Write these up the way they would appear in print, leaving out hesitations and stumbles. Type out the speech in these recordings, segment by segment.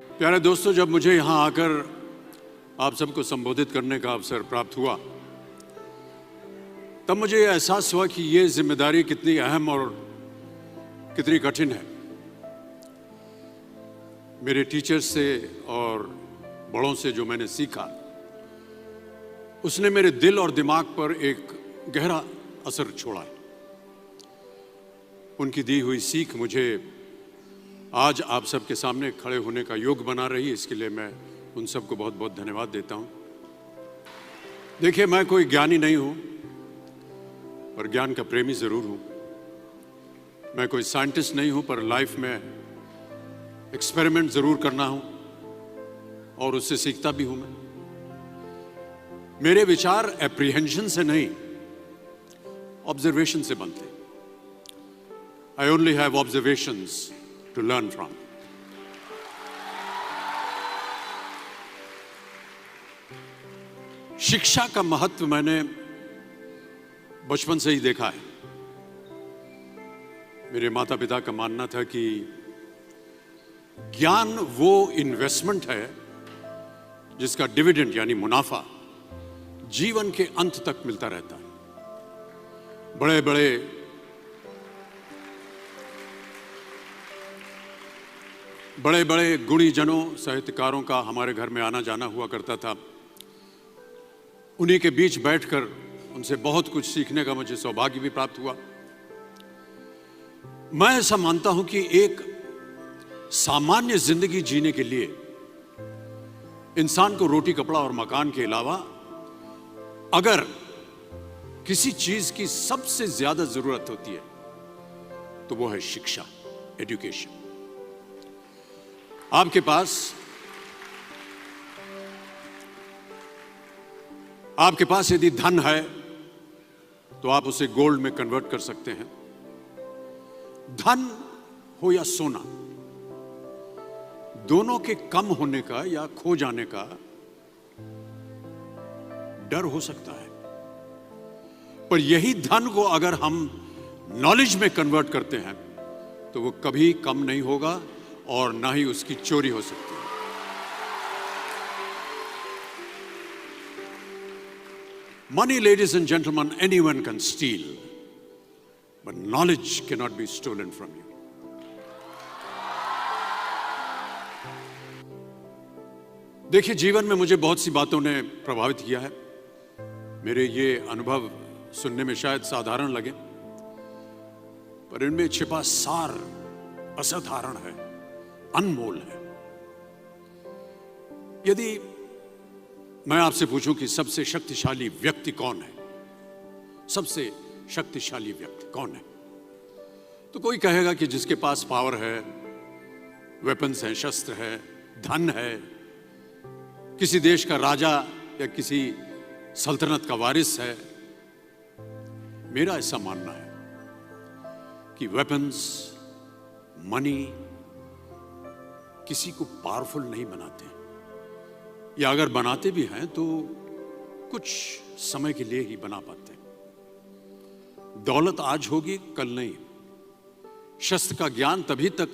प्यारे दोस्तों, जब मुझे यहाँ आकर आप सबको संबोधित करने का अवसर प्राप्त हुआ, तब मुझे यह एहसास हुआ कि ये जिम्मेदारी कितनी अहम और कितनी कठिन है। मेरे टीचर्स से और बड़ों से जो मैंने सीखा, उसने मेरे दिल और दिमाग पर एक गहरा असर छोड़ा है। उनकी दी हुई सीख मुझे आज आप सबके सामने खड़े होने का योग बना रही है। इसके लिए मैं उन सबको बहुत बहुत धन्यवाद देता हूं। देखिए, मैं कोई ज्ञानी नहीं हूं, पर ज्ञान का प्रेमी जरूर हूं। मैं कोई साइंटिस्ट नहीं हूं, पर लाइफ में एक्सपेरिमेंट जरूर करना हूं और उससे सीखता भी हूं। मेरे विचार एप्रीहेंशन से नहीं, ऑब्जर्वेशन से बनते। I only have observations to learn from. शिक्षा का महत्व मैंने बचपन से ही देखा है। मेरे माता पिता का मानना था कि ज्ञान वो इन्वेस्टमेंट है जिसका डिविडेंड यानी मुनाफा जीवन के अंत तक मिलता रहता है। बड़े बड़े गुणीजनों, साहित्यकारों का हमारे घर में आना जाना हुआ करता था। उन्हीं के बीच बैठकर उनसे बहुत कुछ सीखने का मुझे सौभाग्य भी प्राप्त हुआ। मैं ऐसा मानता हूं कि एक सामान्य जिंदगी जीने के लिए इंसान को रोटी, कपड़ा और मकान के अलावा अगर किसी चीज की सबसे ज्यादा जरूरत होती है तो वो है शिक्षा, एजुकेशन। आपके पास यदि धन है तो आप उसे गोल्ड में कन्वर्ट कर सकते हैं। धन हो या सोना, दोनों के कम होने का या खो जाने का डर हो सकता है, पर यही धन को अगर हम नॉलेज में कन्वर्ट करते हैं तो वो कभी कम नहीं होगा और ना ही उसकी चोरी हो सकती है। Money, ladies and gentlemen, anyone can steal, but knowledge cannot be stolen from you. देखिए, जीवन में मुझे बहुत सी बातों ने प्रभावित किया है। मेरे ये अनुभव सुनने में शायद साधारण लगे, पर इनमें छिपा सार असाधारण है, अनमोल है। यदि मैं आपसे पूछूं कि सबसे शक्तिशाली व्यक्ति कौन है, सबसे शक्तिशाली व्यक्ति कौन है, तो कोई कहेगा कि जिसके पास पावर है, वेपन्स हैं, शस्त्र है, धन है, किसी देश का राजा या किसी सल्तनत का वारिस है। मेरा ऐसा मानना है कि वेपन्स, मनी किसी को पावरफुल नहीं बनाते, या अगर बनाते भी हैं तो कुछ समय के लिए ही बना पाते हैं। दौलत आज होगी, कल नहीं। शस्त्र का ज्ञान तभी तक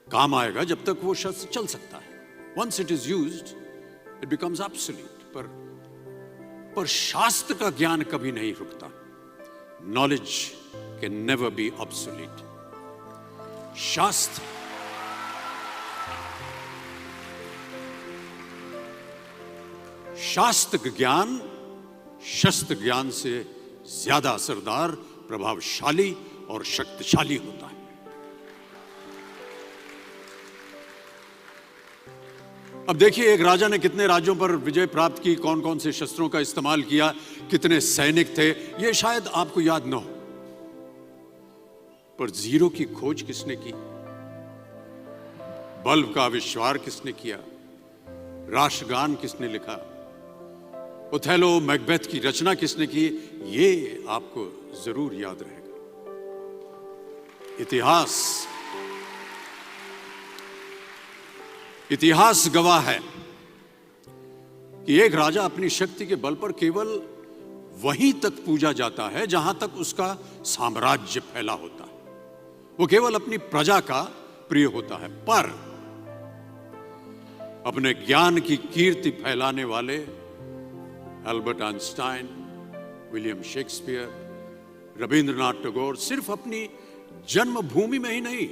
काम आएगा जब तक वो शस्त्र चल सकता है। Once it is used it becomes obsolete. पर शास्त्र का ज्ञान कभी नहीं रुकता। Knowledge can never be obsolete. शास्त्र ज्ञान शस्त्र ज्ञान से ज्यादा असरदार, प्रभावशाली और शक्तिशाली होता है। अब देखिए, एक राजा ने कितने राज्यों पर विजय प्राप्त की, कौन कौन से शस्त्रों का इस्तेमाल किया, कितने सैनिक थे, यह शायद आपको याद न हो, पर जीरो की खोज किसने की, बल्ब का आविष्कार किसने किया, राष्ट्रगान किसने लिखा, ओथेलो, मैकबेथ की रचना किसने की, ये आपको जरूर याद रहेगा। इतिहास गवाह है कि एक राजा अपनी शक्ति के बल पर केवल वहीं तक पूजा जाता है जहां तक उसका साम्राज्य फैला होता है। वो केवल अपनी प्रजा का प्रिय होता है। पर अपने ज्ञान की कीर्ति फैलाने वाले Albert Einstein, William Shakespeare, Rabindranath Tagore सिर्फ अपनी जन्मभूमि में ही नहीं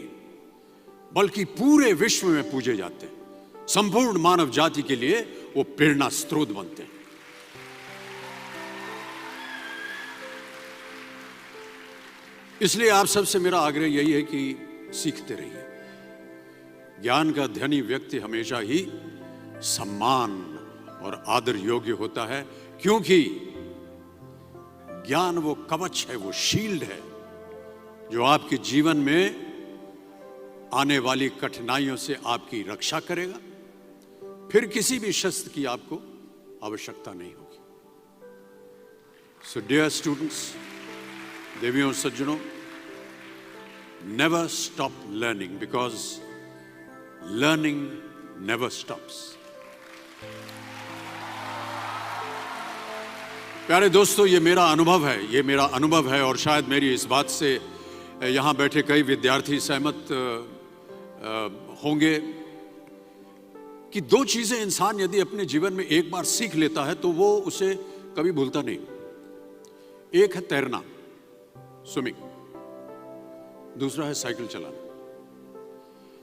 बल्कि पूरे विश्व में पूजे जाते हैं। संपूर्ण मानव जाति के लिए वो प्रेरणा स्रोत बनते हैं। इसलिए आप सबसे मेरा आग्रह यही है कि सीखते रहिए। ज्ञान का धनी व्यक्ति हमेशा ही सम्मान और आदर योग्य होता है, क्योंकि ज्ञान वो कवच है, वो शील्ड है जो आपके जीवन में आने वाली कठिनाइयों से आपकी रक्षा करेगा। फिर किसी भी शस्त्र की आपको आवश्यकता नहीं होगी। सो डियर स्टूडेंट्स, देवियों सज्जनों, never stop learning because learning never stops. प्यारे दोस्तों, ये मेरा अनुभव है और शायद मेरी इस बात से यहाँ बैठे कई विद्यार्थी सहमत होंगे कि दो चीजें इंसान यदि अपने जीवन में एक बार सीख लेता है तो वो उसे कभी भूलता नहीं। एक है तैरना, स्विमिंग, दूसरा है साइकिल चलाना।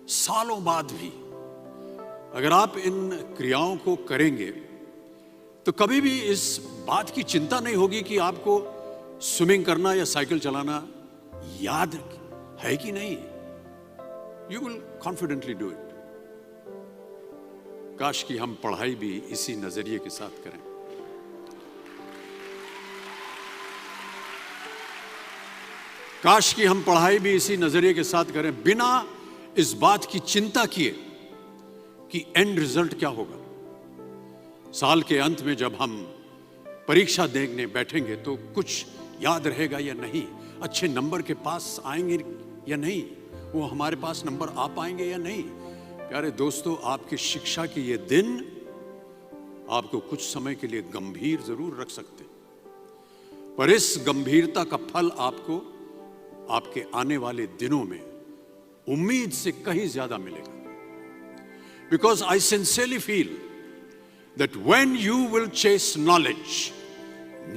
सालों बाद भी अगर आप इन क्रियाओं को करेंगे तो कभी भी इस बात की चिंता नहीं होगी कि आपको स्विमिंग करना या साइकिल चलाना याद है कि नहीं। You will confidently do it. काश कि हम पढ़ाई भी इसी नजरिए के साथ करें। काश कि हम पढ़ाई भी इसी नजरिए के साथ करें, बिना इस बात की चिंता किए कि एंड रिजल्ट क्या होगा। साल के अंत में जब हम परीक्षा देने बैठेंगे तो कुछ याद रहेगा या नहीं, अच्छे नंबर के पास आएंगे या नहीं, वो हमारे पास नंबर आ पाएंगे या नहीं। प्यारे दोस्तों, आपकी शिक्षा के ये दिन आपको कुछ समय के लिए गंभीर जरूर रख सकते हैं, पर इस गंभीरता का फल आपको आपके आने वाले दिनों में उम्मीद से कहीं ज्यादा मिलेगा। Because I sincerely feel that when you will chase knowledge,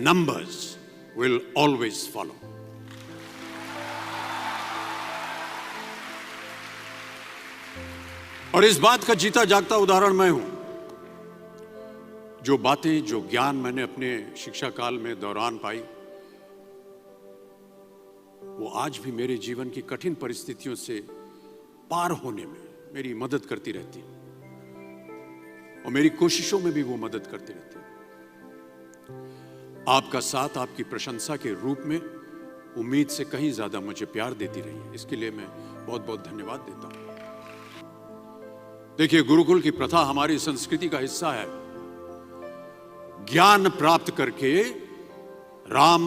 numbers will always follow. और इस बात का जीता जागता उदाहरण मैं हूं। जो बातें, जो ज्ञान मैंने अपने शिक्षा काल में दौरान पाई, वो आज भी मेरे जीवन की कठिन परिस्थितियों से पार होने में मेरी मदद करती रहती है और मेरी कोशिशों में भी वो मदद करती रहती है। आपका साथ, आपकी प्रशंसा के रूप में उम्मीद से कहीं ज्यादा मुझे प्यार देती रही है। इसके लिए मैं बहुत बहुत धन्यवाद देता हूं। देखिए, गुरुकुल की प्रथा हमारी संस्कृति का हिस्सा है। ज्ञान प्राप्त करके राम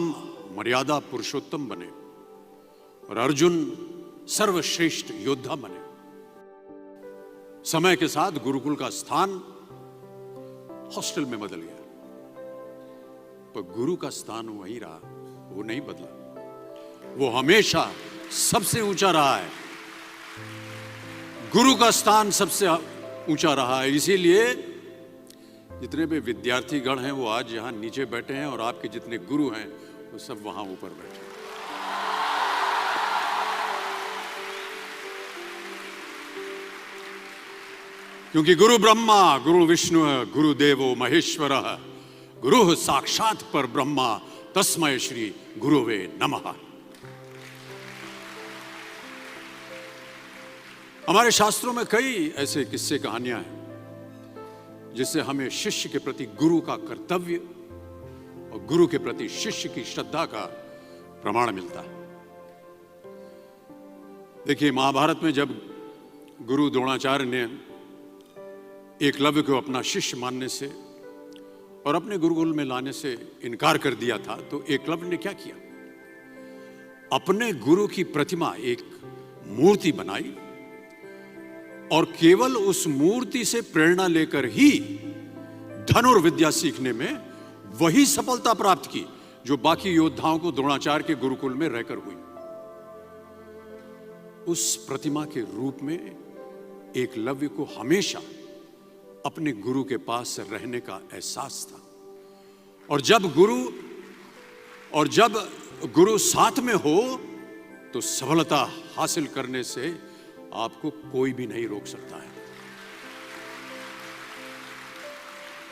मर्यादा पुरुषोत्तम बने और अर्जुन सर्वश्रेष्ठ योद्धा बने। समय के साथ गुरुकुल का स्थान हॉस्टल में बदल गया, पर गुरु का स्थान वही रहा, वो नहीं बदला। वो हमेशा सबसे ऊंचा रहा है। गुरु का स्थान सबसे ऊंचा रहा है। इसीलिए जितने भी विद्यार्थीगण हैं वो आज यहां नीचे बैठे हैं और आपके जितने गुरु हैं वो सब वहां ऊपर बैठे हैं। क्योंकि गुरु ब्रह्मा गुरु विष्णु गुरुदेवो महेश्वर गुरु साक्षात पर ब्रह्मा तस्मै श्री गुरुवे नमः। हमारे शास्त्रों में कई ऐसे किस्से कहानियां हैं जिससे हमें शिष्य के प्रति गुरु का कर्तव्य और गुरु के प्रति शिष्य की श्रद्धा का प्रमाण मिलता है। देखिए, महाभारत में जब गुरु द्रोणाचार्य ने एकलव्य को अपना शिष्य मानने से और अपने गुरुकुल में लाने से इनकार कर दिया था, तो एकलव्य ने क्या किया? अपने गुरु की प्रतिमा, एक मूर्ति बनाई और केवल उस मूर्ति से प्रेरणा लेकर ही धनुर्विद्या सीखने में वही सफलता प्राप्त की जो बाकी योद्धाओं को द्रोणाचार्य के गुरुकुल में रहकर हुई। उस प्रतिमा के रूप में एकलव्य को हमेशा अपने गुरु के पास रहने का एहसास था। और जब गुरु साथ में हो तो सफलता हासिल करने से आपको कोई भी नहीं रोक सकता है।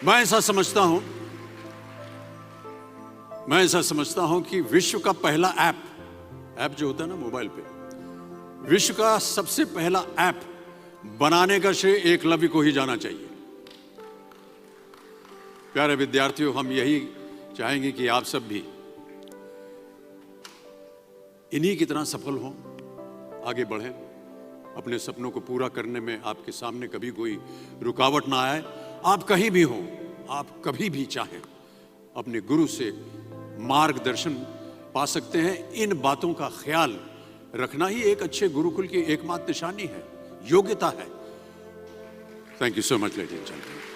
मैं ऐसा समझता हूं कि विश्व का पहला ऐप जो होता है ना मोबाइल पे, विश्व का सबसे पहला ऐप बनाने का श्रेय एकलव्य को ही जाना चाहिए। प्यारे विद्यार्थियों, हम यही चाहेंगे कि आप सब भी इन्हीं की तरह सफल हों, आगे बढ़ें, अपने सपनों को पूरा करने में आपके सामने कभी कोई रुकावट ना आए। आप कहीं भी हों, आप कभी भी चाहें अपने गुरु से मार्गदर्शन पा सकते हैं। इन बातों का ख्याल रखना ही एक अच्छे गुरुकुल की एकमात्र निशानी है, योग्यता है। Thank you so much ladies and gentleman.